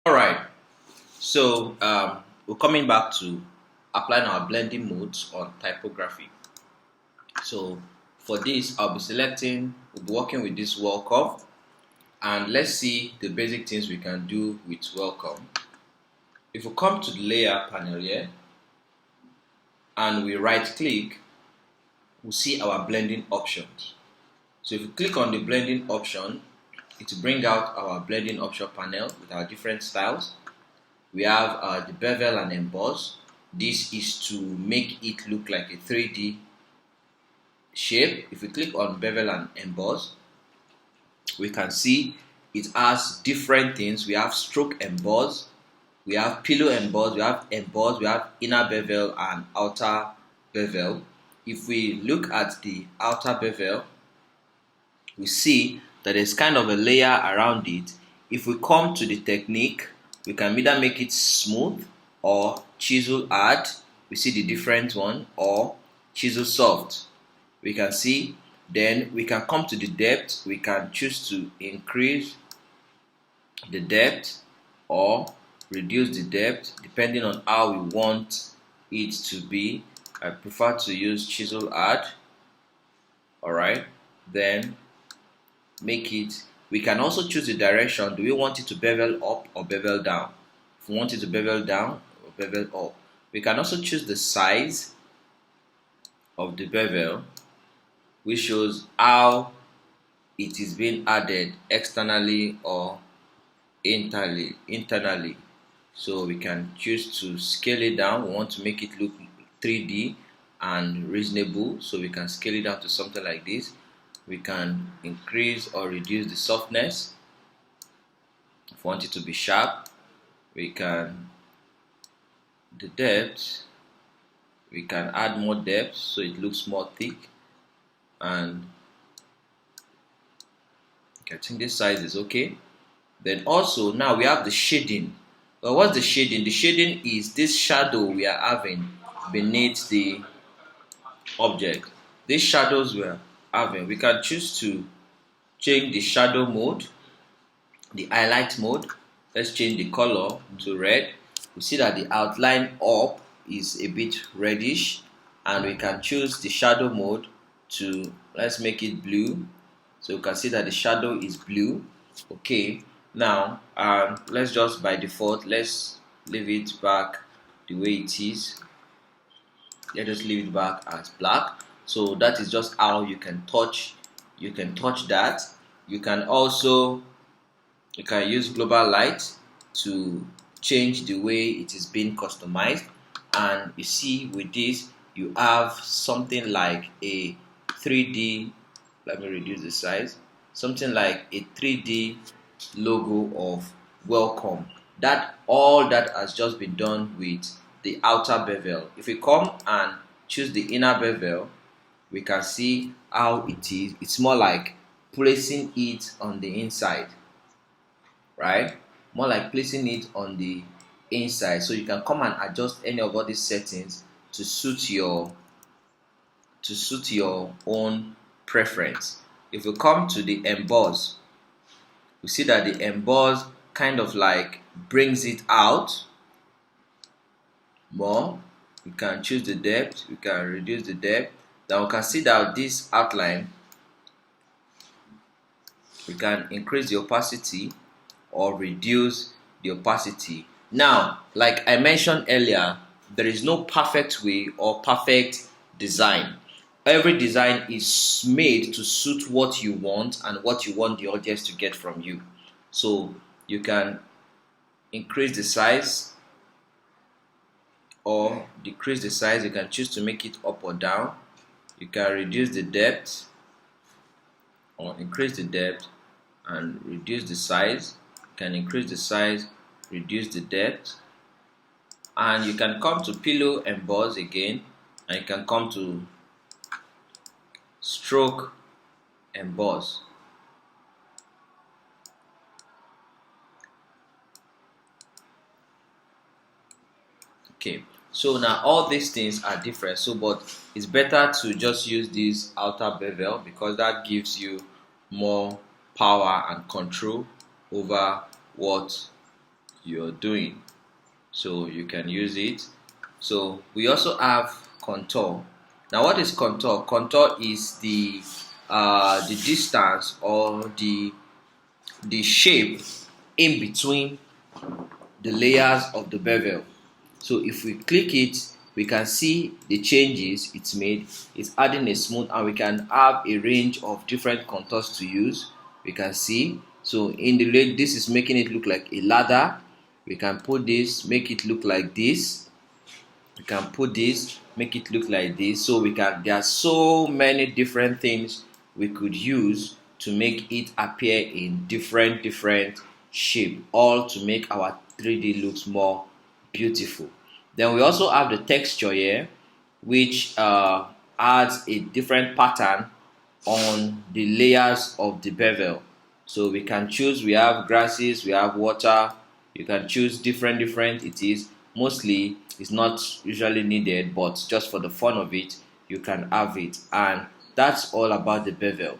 Alright, so we're coming back to applying our blending modes on typography. So for this, we'll be working with this welcome, and let's see the basic things we can do with welcome. If we come to the layer panel here and we right click, we'll see our blending options. So if you click on the blending option, it will bring out our blending option panel with our different styles. We have the bevel and emboss. This is to make it look like a 3D shape. If we click on bevel and emboss, we can see it has different things. We have stroke emboss, we have pillow emboss, we have inner bevel and outer bevel. If we look at the outer bevel, we see that there's kind of a layer around it. If we come to the technique, we can either make it smooth or chisel hard. We see the different one, or chisel soft. We can see. Then we can come to the depth. We can choose to increase the depth or reduce the depth depending on how we want it to be. I prefer to use chisel hard. Alright, then we can also choose the direction. Do we want it to bevel up or bevel down? If we want it to bevel down or bevel up, we can also choose the size of the bevel, which shows how it is being added externally or internally. So we can choose to scale it down. We want to make it look 3D and reasonable, so we can scale it down to something like this. We can increase or reduce the softness. If we want it to be sharp, we can the depth. We can add more depth so it looks more thick, and I think this size is okay. Then also now we have the shading. Well, what's the shading? The shading is this shadow we are having beneath the object. These shadows we are having, we can choose to change the shadow mode, the highlight mode. Let's change the color to red. We see that the outline up is a bit reddish, and we can choose the shadow mode to, let's make it blue. So you can see that the shadow is blue. Okay, now let's just, by default, let's leave it back the way it is. Let us leave it back as black. So that is just how you can touch that. You can use global light to change the way it is being customized, and you see with this you have something like a 3D, let me reduce the size, something like a 3D logo of welcome. That all that has just been done with the outer bevel. If we come and choose the inner bevel, we can see how it is. It's more like placing it on the inside, right? More like placing it on the inside. So you can come and adjust any of all these settings to suit your own preference. If we come to the emboss, we see that the emboss kind of like brings it out more. We can choose the depth, we can reduce the depth. Then we can see that this outline, we can increase the opacity or reduce the opacity. Now, like I mentioned earlier, there is no perfect way or perfect design. Every design is made to suit what you want and what you want the audience to get from you. So you can increase the size or decrease the size. You can choose to make it up or down. You can reduce the depth or increase the depth and reduce the size. You can increase the size, reduce the depth, and you can come to pillow emboss again, and you can come to stroke emboss. Okay, so now all these things are different, so but it's better to just use this outer bevel because that gives you more power and control over what you're doing. So you can use it. So we also have contour. Now what is contour? Contour is the distance or the shape in between the layers of the bevel. So if we click it, we can see the changes it's made. It's adding a smooth, and we can have a range of different contours to use. We can see. So in the leg, this is making it look like a ladder. We can put this, make it look like this. We can put this, make it look like this. So there are so many different things we could use to make it appear in different shape, all to make our 3D looks more beautiful. Then we also have the texture here, which adds a different pattern on the layers of the bevel. So we can choose, we have grasses, we have water. You can choose different it is. Mostly it's not usually needed, but just for the fun of it, you can have it. And that's all about the bevel.